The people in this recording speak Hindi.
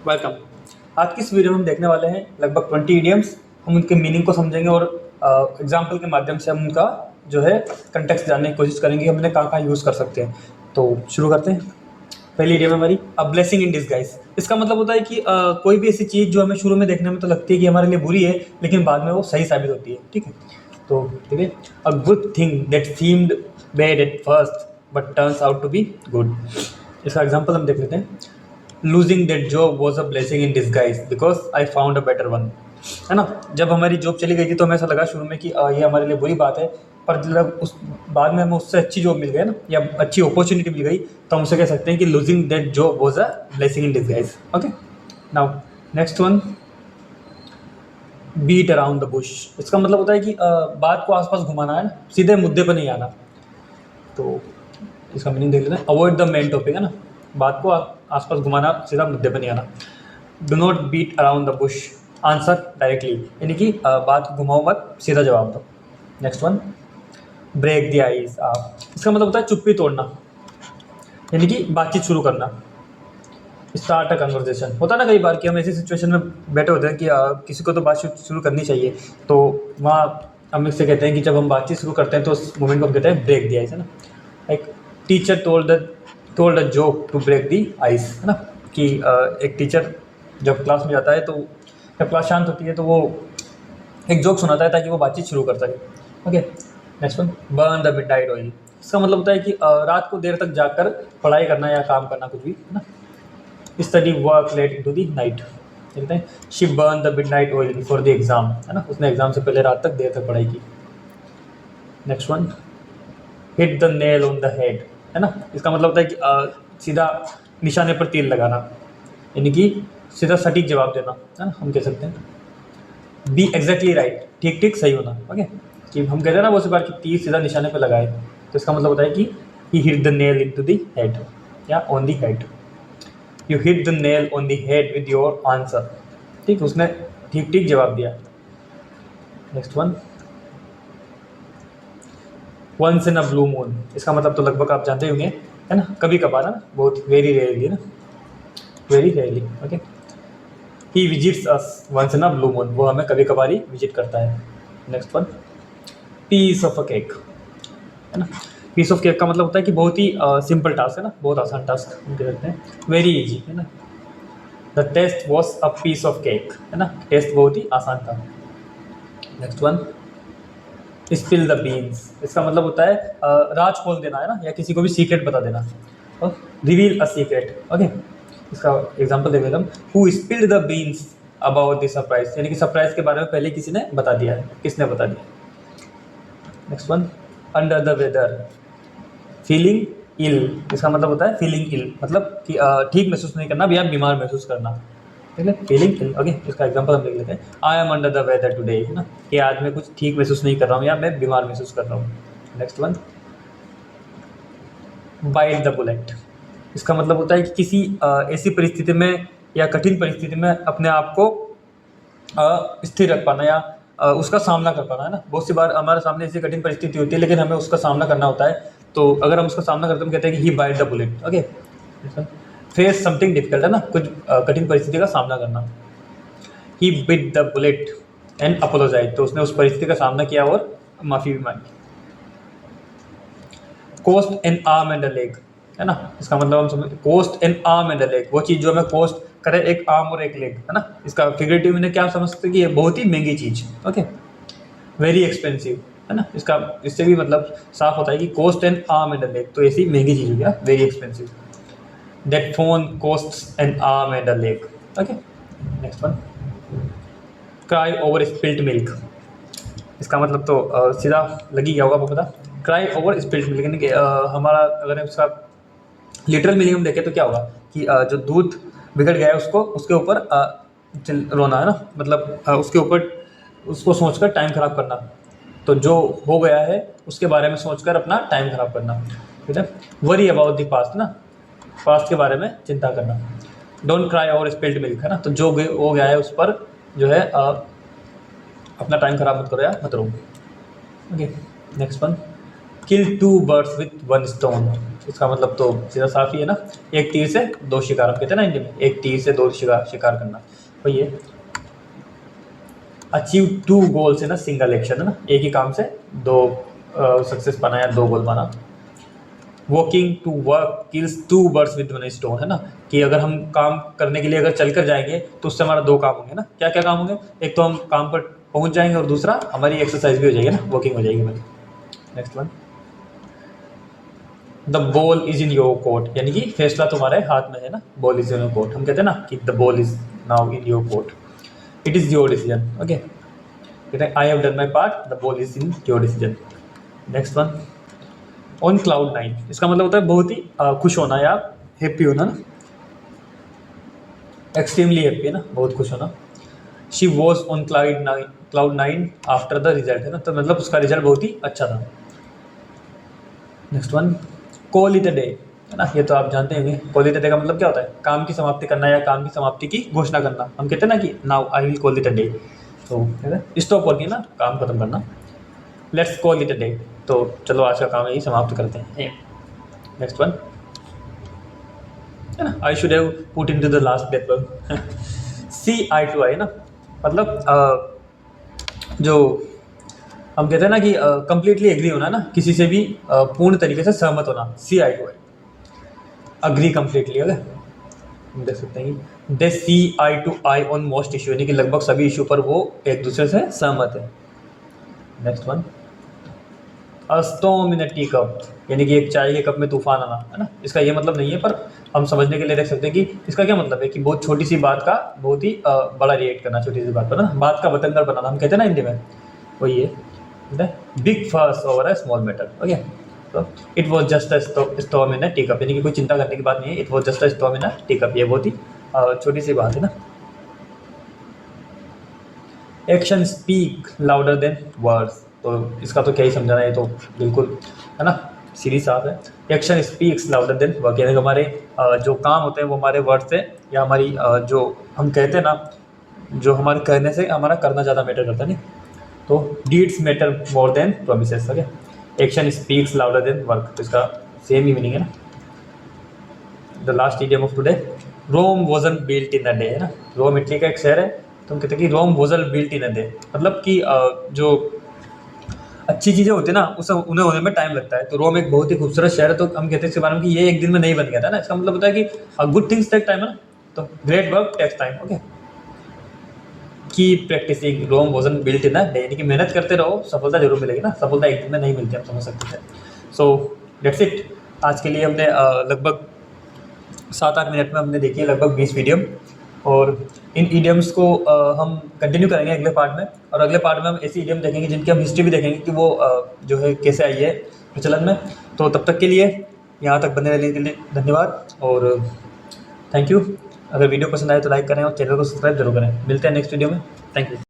वेलकम। आज की इस वीडियो में हम देखने वाले हैं लगभग 20 इडियम्स। हम उनके मीनिंग को समझेंगे और एग्जाम्पल के माध्यम से हम उनका जो है कंटेक्स्ट जानने की कोशिश करेंगे, हम उन्हें कहाँ कहाँ यूज़ कर सकते हैं। तो शुरू करते हैं। पहली इडियम है हमारी अ ब्लेसिंग इन डिसगाइज। इसका मतलब होता है कि कोई भी ऐसी चीज़ जो हमें शुरू में देखने में तो लगती है कि हमारे लिए बुरी है, लेकिन बाद में वो सही साबित होती है। ठीक है, तो ठीक है, a good thing that seemed bad at first but turns out to be good. इसका एग्जाम्पल हम देख लेते हैं। Losing that job was a blessing in disguise because I found a better one. है ना, जब हमारी जॉब चली गई थी तो हमें ऐसा लगा शुरू में कि ये हमारे लिए बुरी बात है, पर जब उस बाद में हमें उससे अच्छी जॉब मिल गई ना, या अच्छी अपॉर्चुनिटी मिल गई, तो हम उसे कह सकते हैं कि losing that job was a blessing in disguise. Okay, now next one, beat around the bush. इसका मतलब होता है कि बात को आसपास घुमाना है ना, सीधे मुद्दे पर नहीं आना। तो इसका मीनिंग देख लेते हैं। अवॉइड द मेन टॉपिक, है ना, बात को आसपास घुमाना, सीधा मुद्दे पर नहीं आना। Do not beat around the bush, answer directly, यानी कि बात को घुमाओ मत, सीधा जवाब दो। Next one, break the ice. इसका मतलब होता है चुप्पी तोड़ना, यानी कि बातचीत शुरू करना। स्टार्ट अ कन्वर्सेशन, होता है ना कई बार कि हम ऐसी सिचुएशन में बैठे होते हैं कि किसी को तो बातचीत शुरू करनी चाहिए, तो वहाँ हम इससे कहते हैं कि जब हम बातचीत शुरू करते हैं तो उस मोमेंट को हम कहते हैं ब्रेक द आइस, है ना। एक teacher told a joke to break the ice, है ना, कि एक टीचर जब क्लास में जाता है तो जब क्लास शांत होती है तो वो एक जोक सुनाता है ताकि वो बातचीत शुरू कर सके। Okay, next one, burn the midnight oil. इसका मतलब होता है कि रात को देर तक जाकर पढ़ाई करना या काम करना, कुछ भी, है ना। Study work late into the night, कहते हैं she burn the midnight oil before the exam, है ना, उसने एग्जाम से पहले रात तक देर तक पढ़ाई की। Next one, hit the nail on the head, है ना। इसका मतलब होता है कि सीधा निशाने पर तीर लगाना, यानी कि सीधा सटीक जवाब देना, है ना, हम कह सकते हैं। बी एग्जैक्टली राइट, ठीक ठीक सही होना। ओके, कि हम कहते हैं ना बहुत सी बार कि तीर सीधा निशाने पर लगाए, तो इसका मतलब होता है कि he hit the nail into the head या on the head. You hit the nail on the head with your answer, ठीक, उसने ठीक ठीक जवाब दिया। Next one, once in a blue moon. इसका मतलब तो लगभग आप जानते होंगे, है ना, कभी कभार, है ना, बहुत वेरी रेयरली, ना, वेरी रेयरली। ओके, ही visits us once in a blue moon, वो हमें कभी कभार ही विजिट करता है। Next one, piece of a cake, है ना। पीस ऑफ केक का मतलब होता है कि बहुत ही सिंपल टास्क, है ना, बहुत आसान टास्क हम कह सकते हैं, वेरी इजी, है ना। The test was a piece of cake, है ना, टेस्ट बहुत ही आसान था। Next one, spill the beans. इसका मतलब होता है राज खोल देना, है ना, या किसी को भी सीक्रेट बता देना। और रिवील अ सीक्रेट। ओके, इसका एग्जांपल देख लेते हम। Who spilled the beans about the surprise, यानी कि सरप्राइज के बारे में पहले किसी ने बता दिया है, किसने बता दिया। Next one, under the weather, feeling ill. इसका मतलब होता है फीलिंग इल, मतलब कि ठीक महसूस नहीं करना या बीमार महसूस करना, ठीक है, फीलिंग इल। ओके, इसका एग्जांपल हम देख लेते हैं। I am under the weather today, है ना, कि आज मैं कुछ ठीक महसूस नहीं कर रहा हूँ या मैं बीमार महसूस कर रहा हूँ। Next one, bite the bullet. इसका मतलब होता है कि किसी ऐसी परिस्थिति में या कठिन परिस्थिति में अपने आप को स्थिर रख पाना या उसका सामना कर पाना, है ना। बहुत सी बार हमारे सामने ऐसी कठिन परिस्थिति होती है लेकिन हमें उसका सामना करना होता है, तो अगर हम उसका सामना करते हैं हम कहते हैं कि he bite the bullet. Okay, face something difficult, है ना, कुछ कठिन परिस्थिति का सामना करना। He bit the bullet and apologise, तो उसने उस परिस्थिति का सामना किया और माफ़ी भी मांगी। Cost an arm and a leg, है ना, इसका मतलब हम समझ, cost an arm and a leg, वो चीज़ जो हमें कोस्ट करे, एक आर्म और एक लेग, है ना। इसका फिगरेटिव में क्या समझ सकते हैं कि ये बहुत ही महंगी चीज़। ओके, वेरी एक्सपेंसिव, है ना, इसका इससे भी मतलब साफ होता है कि cost an arm and a leg, तो ऐसी महंगी चीज़ हो गया, very expensive. That phone cost an arm and a leg. Okay, next one, cry over spilt milk. इसका मतलब तो सीधा लगी गया होगा आपको पता। क्राई ओवर स्पिल्ट मिल्क, यानी कि हमारा अगर इसका लिटरल मीनिंग हम देखें तो क्या होगा कि जो दूध बिगड़ गया है उसको, उसके ऊपर रोना, है ना, मतलब उसके ऊपर उसको सोचकर टाइम खराब करना। तो जो हो गया है उसके बारे में सोचकर अपना टाइम खराब करना, ठीक है। वरी अबाउट द पास्ट, ना, पास्ट के बारे में चिंता करना। Don't cry over spilt milk, है ना, तो जो हो गया है उस पर जो है अपना टाइम खराब मत करो या मत रो। Okay, next one, kill two birds with one stone. इसका मतलब तो सीधा साफ ही है ना, एक तीर से दो शिकार, हम कहते हैं ना हिंदी में, एक तीर से दो शिकार करना, वही है। Achieve 2 goals in a single action, है ना, एक ही काम से दो सक्सेस पाना या 2 गोल पाना। Walking to work kills 2 birds with one stone, है ना, कि अगर हम काम करने के लिए अगर चल कर जाएंगे तो उससे हमारा 2 काम होंगे ना। क्या क्या काम होंगे, एक तो हम काम पर पहुंच जाएंगे और दूसरा हमारी एक्सरसाइज भी हो जाएगी ना, वॉकिंग हो जाएगी हमारी। Next one, the ball is in your court, यानी कि फैसला तुम्हारे हाथ में है ना, ball is in your court, हम कहते हैं ना कि the ball is now in your court, it is your decision. Okay, I have done my part, the ball is in your decision. Next one, on cloud 9, इसका मतलब होता है बहुत ही खुश होना या हैप्पी होना ना, एक्सट्रीमली हैप्पी है ना, बहुत खुश होना। She was on cloud 9 after the result, है ना, तो मतलब उसका रिजल्ट बहुत ही अच्छा था। Next one, call it a day, है ना, ये तो आप जानते होंगे, कॉल इट अ डे का मतलब क्या होता है, काम की समाप्ति करना या काम की समाप्ति की घोषणा करना, हम कहते हैं ना कि now I will call it a day, तो स्टॉप वर्किंग ना, काम खत्म करना। Let's call it a day, तो चलो आज का काम यही समाप्त करते हैं। नेक्स्ट वन, है ना, I should have put in to the last death work, see eye to eye ना, मतलब जो हम कहते हैं ना कि कंप्लीटली एग्री होना ना, किसी से भी पूर्ण तरीके से सहमत होना, see eye to eye, agree completely. अगर हम देख सकते हैं कि they see eye to eye on most issue, यानी कि लगभग सभी इशू पर वो एक दूसरे से सहमत है। Next one, a storm in a tea cup, यानी कि एक चाय के कप में तूफान आना, है ना, इसका ये मतलब नहीं है, पर हम समझने के लिए देख सकते हैं कि इसका क्या मतलब है कि बहुत छोटी सी बात का बहुत ही बड़ा रिएक्ट करना, छोटी सी बात पर ना, बात का बतंगड़ बनाना, हम कहते हैं ना हिंदी में, वही है, big fuss over a small matter. Okay, तो it was just a storm in a tea cup, यानी कि कोई चिंता करने की बात नहीं है, it was just a storm in a tea cup, ये बहुत ही छोटी सी बात है ना। Action speak louder than words, तो इसका तो क्या ही समझाना है, ये तो बिल्कुल है ना, सीधी साफ है। Action speaks louder then word, यानी हमारे जो काम होते हैं वो हमारे वर्ड से या हमारी जो हम कहते हैं ना, जो हमारे कहने से हमारा करना ज़्यादा मैटर करता है नहीं, तो deeds matter more than promises. Okay, action speaks louder than work, तो इसका सेम ही मीनिंग है ना। The last idiom of today, Rome wasn't built in a day, है ना, रोम इटली का एक शहर है, तो हम कहते हैं कि रोम wasn't built in a day, मतलब कि जो अच्छी चीज़ें होती है ना उसे उन्हें होने में टाइम लगता है, तो रोम एक बहुत ही खूबसूरत शहर है, तो हम कहते हैं इसके बारे में कि ये एक दिन में नहीं बन गया था ना, इसका मतलब होता है कि गुड थिंग्स टेक टाइम, है ना, तो great work takes time. Okay, keep practising, Rome wasn't built in a day, यानी कि मेहनत करते रहो, सफलता जरूर मिलेगी ना, सफलता एक दिन में नहीं मिलती, हम समझ सकते हैं। सो डेट्स इट, आज के लिए हमने लगभग 7-8 मिनट में हमने देखी है लगभग 20 वीडियम, और इन ईडियम्स को हम कंटिन्यू करेंगे अगले पार्ट में, और अगले पार्ट में हम ऐसी ईडियम देखेंगे जिनकी हम हिस्ट्री भी देखेंगे कि वो जो है कैसे आई है प्रचलन में। तो तब तक के लिए यहाँ तक बने रहने के लिए धन्यवाद और थैंक यू। अगर वीडियो पसंद आए तो लाइक करें और चैनल को सब्सक्राइब जरूर करें। मिलते हैं नेक्स्ट वीडियो में। Thank you.